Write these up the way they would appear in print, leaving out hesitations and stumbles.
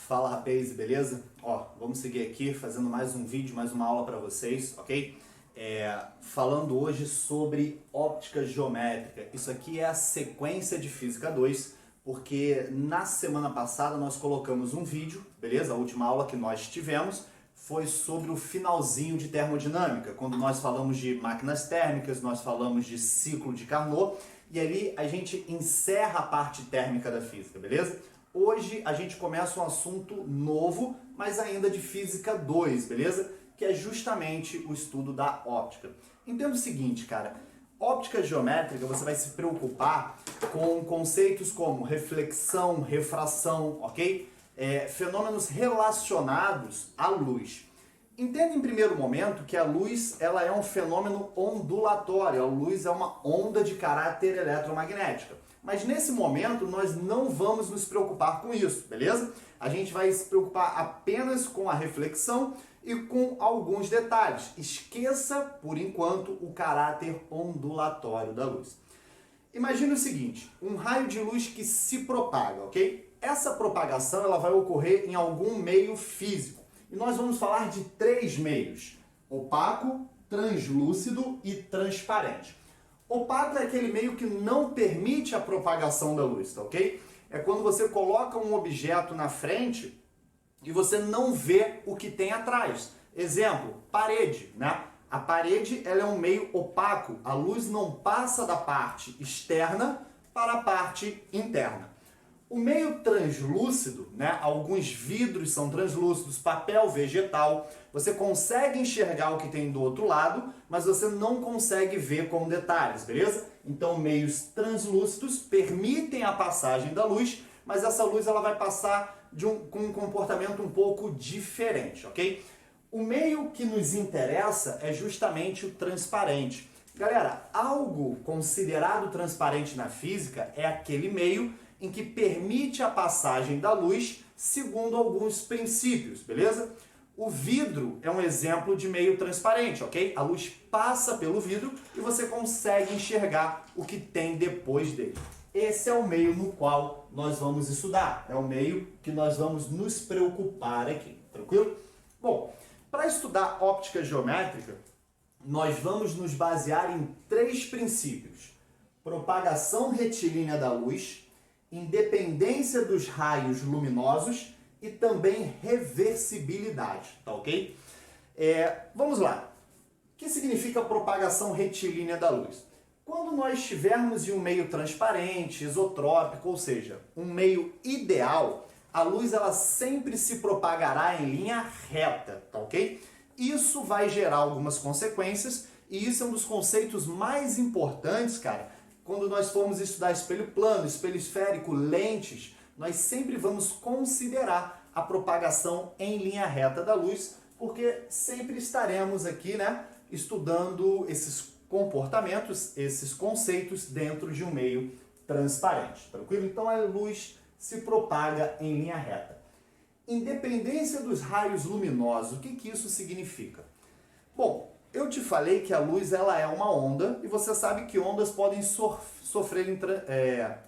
Fala, rapaz, beleza? Ó, vamos seguir aqui fazendo mais um vídeo, mais uma aula para vocês, ok? Falando hoje sobre óptica geométrica. Isso aqui é a sequência de Física 2, porque na semana passada nós colocamos um vídeo, beleza? A última aula que nós tivemos foi sobre o finalzinho de termodinâmica, quando nós falamos de máquinas térmicas, nós falamos de ciclo de Carnot, e ali a gente encerra a parte térmica da física, beleza? Hoje a gente começa um assunto novo, mas ainda de Física 2, beleza? Que é justamente o estudo da óptica. Entenda o seguinte, cara, óptica geométrica você vai se preocupar com conceitos como reflexão, refração, ok? Fenômenos relacionados à luz. Entenda em primeiro momento que a luz ela é um fenômeno ondulatório, a luz é uma onda de caráter eletromagnético. Mas nesse momento nós não vamos nos preocupar com isso, beleza? A gente vai se preocupar apenas com a reflexão e com alguns detalhes. Esqueça, por enquanto, o caráter ondulatório da luz. Imagine o seguinte, um raio de luz que se propaga, ok? Essa propagação ela vai ocorrer em algum meio físico. E nós vamos falar de três meios: opaco, translúcido e transparente. Opaco é aquele meio que não permite a propagação da luz, tá ok? É quando você coloca um objeto na frente e você não vê o que tem atrás. Exemplo, parede, né? A parede ela é um meio opaco, a luz não passa da parte externa para a parte interna. O meio translúcido, né? Alguns vidros são translúcidos, papel vegetal, você consegue enxergar o que tem do outro lado, mas você não consegue ver com detalhes, beleza? Então meios translúcidos permitem a passagem da luz, mas essa luz ela vai passar com um comportamento um pouco diferente, ok? O meio que nos interessa é justamente o transparente. Galera, algo considerado transparente na física é aquele meio em que permite a passagem da luz segundo alguns princípios, beleza? O vidro é um exemplo de meio transparente, ok? A luz passa pelo vidro e você consegue enxergar o que tem depois dele. Esse é o meio no qual nós vamos estudar, é o meio que nós vamos nos preocupar aqui, tranquilo? Bom, para estudar óptica geométrica, nós vamos nos basear em três princípios: propagação retilínea da luz, independência dos raios luminosos e também reversibilidade, tá ok? Vamos lá. O que significa propagação retilínea da luz? Quando nós estivermos em um meio transparente, isotrópico, ou seja, um meio ideal, a luz ela sempre se propagará em linha reta, tá ok? Isso vai gerar algumas consequências e isso é um dos conceitos mais importantes, cara. Quando nós formos estudar espelho plano, espelho esférico, lentes, nós sempre vamos considerar a propagação em linha reta da luz, porque sempre estaremos aqui, né, estudando esses comportamentos, esses conceitos dentro de um meio transparente, tranquilo? Então a luz se propaga em linha reta. Independência dos raios luminosos, o que isso significa? Bom, eu te falei que a luz ela é uma onda e você sabe que ondas podem sofrer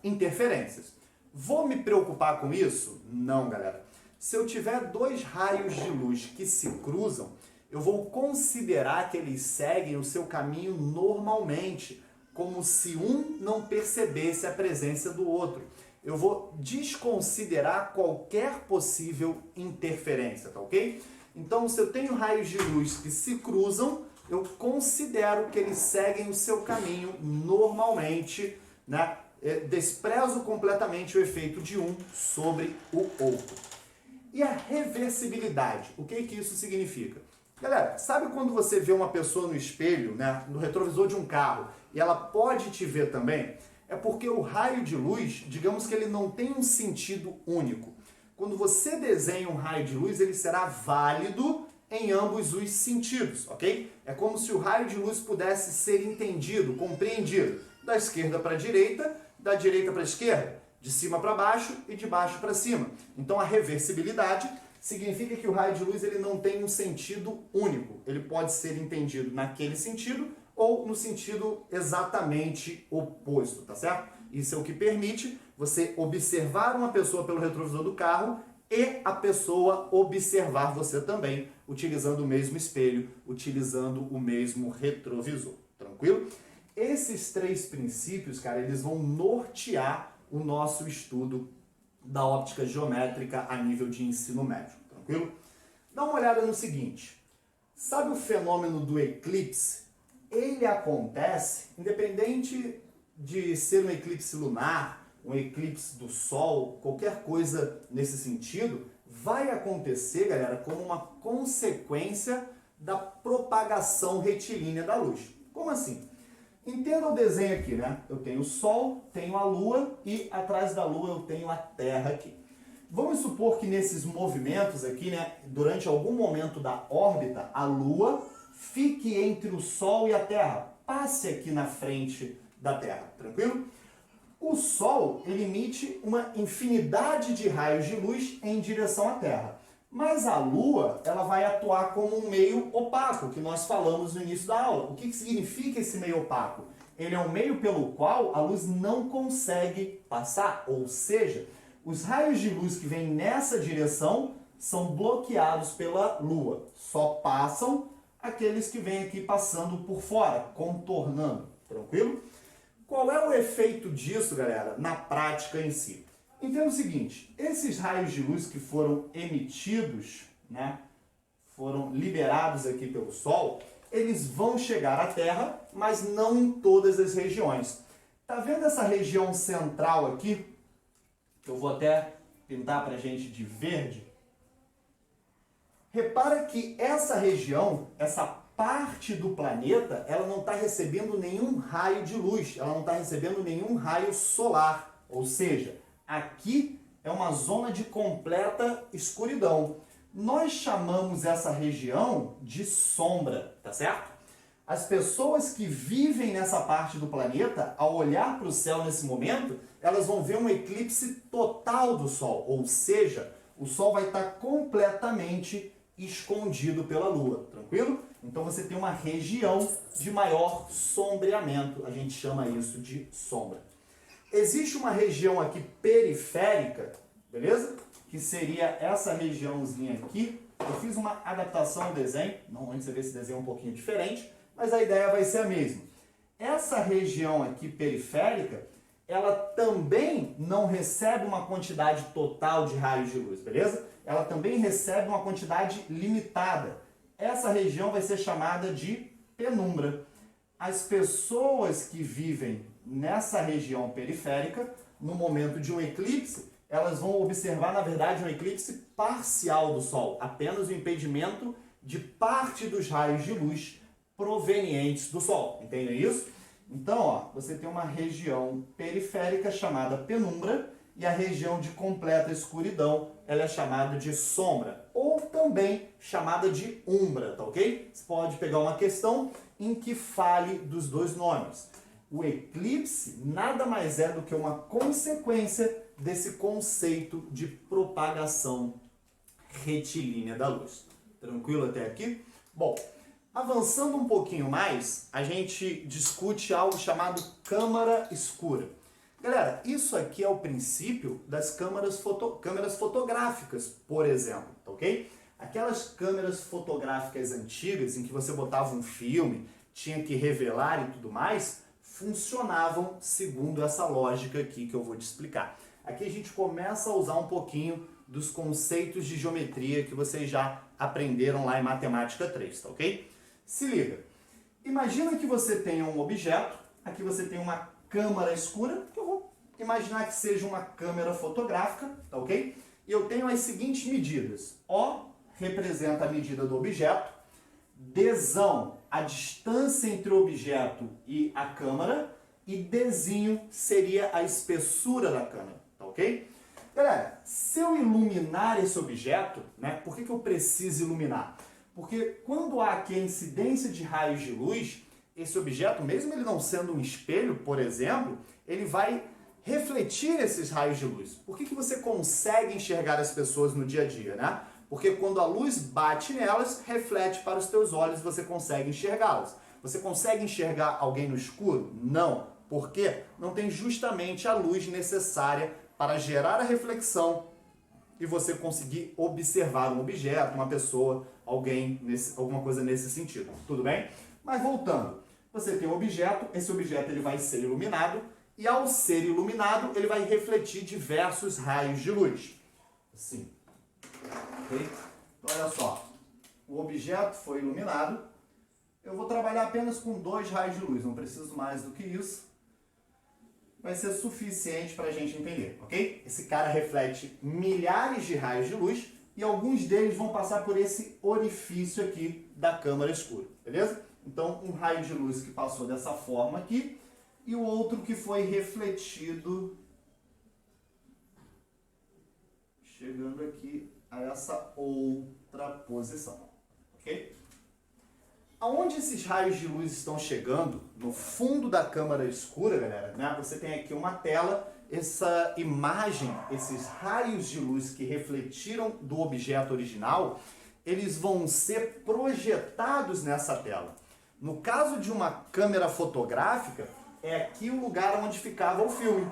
interferências. Vou me preocupar com isso? Não, galera. Se eu tiver dois raios de luz que se cruzam, eu vou considerar que eles seguem o seu caminho normalmente, como se um não percebesse a presença do outro. Eu vou desconsiderar qualquer possível interferência, tá ok? Então, se eu tenho raios de luz que se cruzam, eu considero que eles seguem o seu caminho normalmente, né? Desprezo completamente o efeito de um sobre o outro. E a reversibilidade, o que isso significa? Galera, sabe quando você vê uma pessoa no espelho, né, no retrovisor de um carro, e ela pode te ver também? É porque o raio de luz, digamos que ele não tem um sentido único. Quando você desenha um raio de luz, ele será válido em ambos os sentidos, ok? É como se o raio de luz pudesse ser entendido, compreendido, da esquerda para a direita, da direita para a esquerda, de cima para baixo e de baixo para cima. Então a reversibilidade significa que o raio de luz ele não tem um sentido único. Ele pode ser entendido naquele sentido ou no sentido exatamente oposto, tá certo? Isso é o que permite você observar uma pessoa pelo retrovisor do carro e a pessoa observar você também, utilizando o mesmo espelho, utilizando o mesmo retrovisor. Tranquilo? Esses 3 princípios, cara, eles vão nortear o nosso estudo da óptica geométrica a nível de ensino médio. Tranquilo? Dá uma olhada no seguinte. Sabe o fenômeno do eclipse? Ele acontece independente de ser um eclipse lunar, um eclipse do Sol, qualquer coisa nesse sentido, vai acontecer, galera, como uma consequência da propagação retilínea da luz. Como assim? Entenda o desenho aqui, né? Eu tenho o Sol, tenho a Lua e atrás da Lua eu tenho a Terra aqui. Vamos supor que nesses movimentos aqui, né, durante algum momento da órbita, a Lua fique entre o Sol e a Terra, passe aqui na frente da Terra, tranquilo? O Sol ele emite uma infinidade de raios de luz em direção à Terra, mas a Lua ela vai atuar como um meio opaco, que nós falamos no início da aula. O que significa esse meio opaco? Ele é um meio pelo qual a luz não consegue passar, ou seja, os raios de luz que vêm nessa direção são bloqueados pela Lua. Só passam aqueles que vêm aqui passando por fora, contornando. Tranquilo? Qual é o efeito disso, galera, na prática em si? Entenda o seguinte, esses raios de luz que foram emitidos, né, foram liberados aqui pelo Sol, eles vão chegar à Terra, mas não em todas as regiões. Tá vendo essa região central aqui? Eu vou até pintar para a gente de verde. Repara que essa região, essa parte do planeta, ela não está recebendo nenhum raio de luz, ela não está recebendo nenhum raio solar. Ou seja, aqui é uma zona de completa escuridão. Nós chamamos essa região de sombra, tá certo? As pessoas que vivem nessa parte do planeta, ao olhar para o céu nesse momento, elas vão ver um eclipse total do Sol, ou seja, o Sol vai estar completamente escondido pela Lua, tranquilo? Então você tem uma região de maior sombreamento, a gente chama isso de sombra. Existe uma região aqui periférica, beleza? Que seria essa regiãozinha aqui. Eu fiz uma adaptação ao desenho, normalmente você vê esse desenho um pouquinho diferente, mas a ideia vai ser a mesma. Essa região aqui periférica, ela também não recebe uma quantidade total de raios de luz, beleza? Ela também recebe uma quantidade limitada. Essa região vai ser chamada de penumbra. As pessoas que vivem nessa região periférica, no momento de um eclipse, elas vão observar, na verdade, um eclipse parcial do Sol, apenas o impedimento de parte dos raios de luz provenientes do Sol. Entendem isso? Então, ó, você tem uma região periférica chamada penumbra e a região de completa escuridão, ela é chamada de sombra, ou também chamada de umbra, tá ok? Você pode pegar uma questão em que fale dos dois nomes. O eclipse nada mais é do que uma consequência desse conceito de propagação retilínea da luz. Tranquilo até aqui? Bom, avançando um pouquinho mais, a gente discute algo chamado câmara escura. Galera, isso aqui é o princípio das câmeras fotográficas, por exemplo, tá ok? Aquelas câmeras fotográficas antigas em que você botava um filme, tinha que revelar e tudo mais, funcionavam segundo essa lógica aqui que eu vou te explicar. Aqui a gente começa a usar um pouquinho dos conceitos de geometria que vocês já aprenderam lá em Matemática 3, tá ok? Se liga. Imagina que você tenha um objeto, aqui você tem uma câmara escura, que eu vou imaginar que seja uma câmera fotográfica, tá ok? E eu tenho as seguintes medidas. O representa a medida do objeto, Dzão, a distância entre o objeto e a câmera, e Dzinho seria a espessura da câmera, tá ok? Galera, se eu iluminar esse objeto, né, por que eu preciso iluminar? Porque quando há aqui a incidência de raios de luz, esse objeto, mesmo ele não sendo um espelho, por exemplo, ele vai refletir esses raios de luz. Por que você consegue enxergar as pessoas no dia a dia, né? Porque quando a luz bate nelas, reflete para os teus olhos e você consegue enxergá-las. Você consegue enxergar alguém no escuro? Não. Por quê? Não tem justamente a luz necessária para gerar a reflexão e você conseguir observar um objeto, uma pessoa, alguém, alguma coisa nesse sentido. Tudo bem? Mas voltando, você tem um objeto, esse objeto ele vai ser iluminado, e ao ser iluminado, ele vai refletir diversos raios de luz. Assim. Ok? Então, olha só. O objeto foi iluminado. Eu vou trabalhar apenas com 2 raios de luz, não preciso mais do que isso. Vai ser suficiente para a gente entender, ok? Esse cara reflete milhares de raios de luz e alguns deles vão passar por esse orifício aqui da câmara escura, beleza? Então, um raio de luz que passou dessa forma aqui e o outro que foi refletido chegando aqui a essa outra posição, ok? Aonde esses raios de luz estão chegando, no fundo da câmara escura, galera, né? Você tem aqui uma tela, essa imagem, esses raios de luz que refletiram do objeto original, eles vão ser projetados nessa tela. No caso de uma câmera fotográfica, é aqui o lugar onde ficava o filme.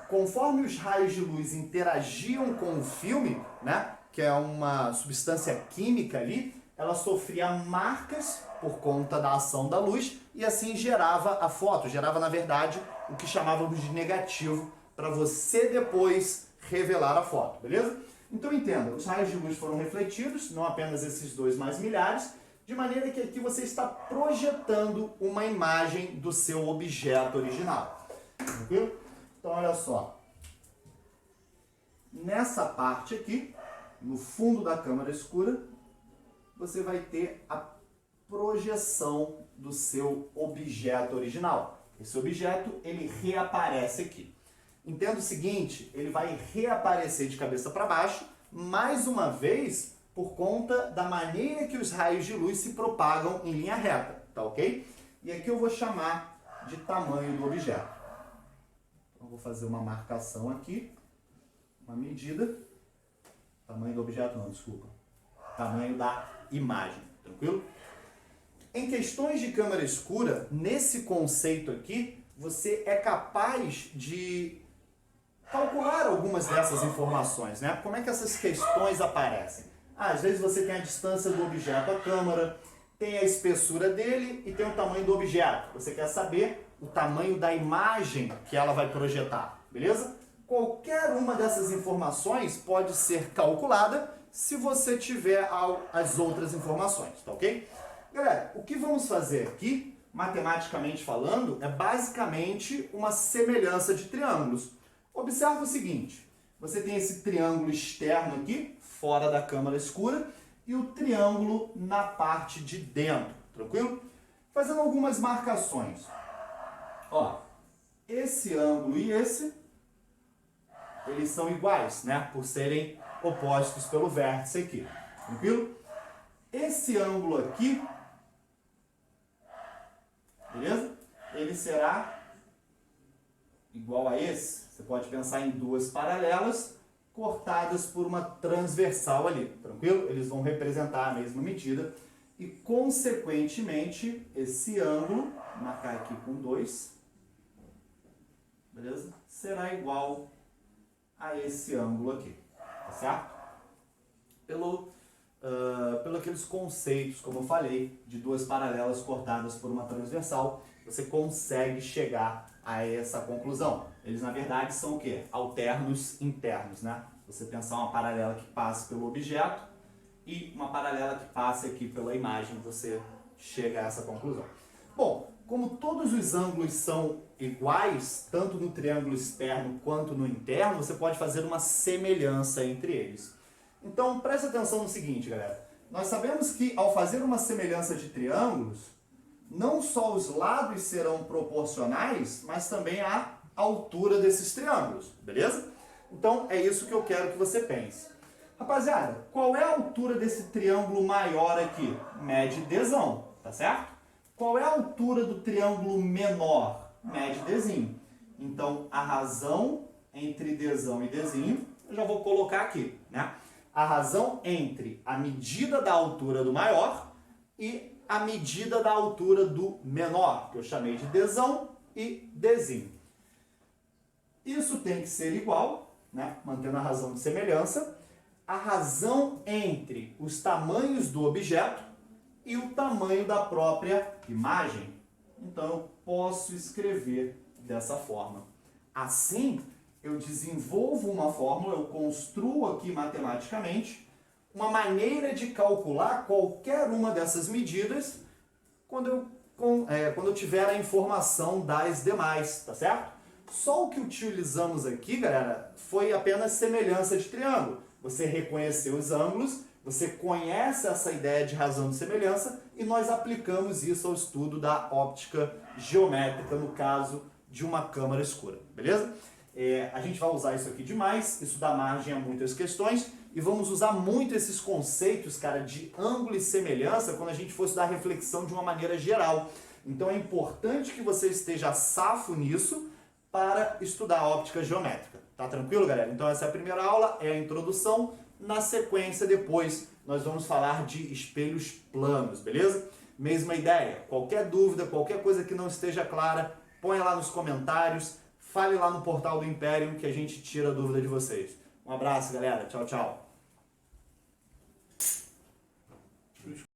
Conforme os raios de luz interagiam com o filme, né? Que é uma substância química ali, ela sofria marcas por conta da ação da luz e assim gerava a foto, gerava na verdade o que chamávamos de negativo para você depois revelar a foto, beleza? Então entenda, os raios de luz foram refletidos, não apenas esses 2 mais milhares, de maneira que aqui você está projetando uma imagem do seu objeto original, tranquilo? Então olha só, nessa parte aqui, no fundo da câmara escura, você vai ter a projeção do seu objeto original. Esse objeto, ele reaparece aqui. Entenda o seguinte, ele vai reaparecer de cabeça para baixo, mais uma vez, por conta da maneira que os raios de luz se propagam em linha reta, tá ok? E aqui eu vou chamar de tamanho do objeto. Então, eu vou fazer uma marcação aqui, uma medida. Tamanho do objeto não, desculpa. Tamanho da imagem, tranquilo? Em questões de câmera escura, nesse conceito aqui, você é capaz de calcular algumas dessas informações, né? Como é que essas questões aparecem? Às vezes você tem a distância do objeto à câmera, tem a espessura dele e tem o tamanho do objeto. Você quer saber o tamanho da imagem que ela vai projetar, beleza? Qualquer uma dessas informações pode ser calculada se você tiver as outras informações, tá ok? Galera, o que vamos fazer aqui, matematicamente falando, é basicamente uma semelhança de triângulos. Observa o seguinte, você tem esse triângulo externo aqui, fora da câmara escura, e o triângulo na parte de dentro, tranquilo? Fazendo algumas marcações. Ó, esse ângulo e esse, eles são iguais, né? Por serem opostos pelo vértice aqui, tranquilo? Esse ângulo aqui, beleza? Ele será igual a esse. Você pode pensar em 2 paralelas cortadas por uma transversal ali, tranquilo? Eles vão representar a mesma medida e, consequentemente, esse ângulo, vou marcar aqui com 2, beleza? Será igual a esse ângulo aqui, tá certo? Pelo aqueles conceitos, como eu falei, de 2 paralelas cortadas por uma transversal, você consegue chegar a essa conclusão. Eles, na verdade, são o quê? Alternos internos, né? Você pensar uma paralela que passe pelo objeto e uma paralela que passe aqui pela imagem, você chega a essa conclusão. Bom, como todos os ângulos são iguais, tanto no triângulo externo quanto no interno, você pode fazer uma semelhança entre eles. Então, preste atenção no seguinte, galera. Nós sabemos que, ao fazer uma semelhança de triângulos, não só os lados serão proporcionais, mas também a altura desses triângulos, beleza? Então, é isso que eu quero que você pense. Rapaziada, qual é a altura desse triângulo maior aqui? Mede Dzão, tá certo? Qual é a altura do triângulo menor? Mede Dzinho. Então, a razão entre Dzão e Dzinho, eu já vou colocar aqui, né? A razão entre a medida da altura do maior e a medida da altura do menor, que eu chamei de Dzão e Dzinho. Isso tem que ser igual, né? Mantendo a razão de semelhança, a razão entre os tamanhos do objeto e o tamanho da própria imagem. Então, eu posso escrever dessa forma. Assim, eu desenvolvo uma fórmula, eu construo aqui matematicamente uma maneira de calcular qualquer uma dessas medidas quando eu tiver a informação das demais, tá certo? Só o que utilizamos aqui, galera, foi apenas semelhança de triângulo. Você reconheceu os ângulos, você conhece essa ideia de razão de semelhança e nós aplicamos isso ao estudo da óptica geométrica, no caso de uma câmara escura, beleza? A gente vai usar isso aqui demais, isso dá margem a muitas questões e vamos usar muito esses conceitos, cara, de ângulo e semelhança quando a gente for estudar reflexão de uma maneira geral. Então é importante que você esteja safo nisso para estudar a óptica geométrica. Tá tranquilo, galera? Então essa é a primeira aula, é a introdução. Na sequência, depois, nós vamos falar de espelhos planos, beleza? Mesma ideia. Qualquer dúvida, qualquer coisa que não esteja clara, põe lá nos comentários, fale lá no portal do Império que a gente tira a dúvida de vocês. Um abraço, galera. Tchau, tchau.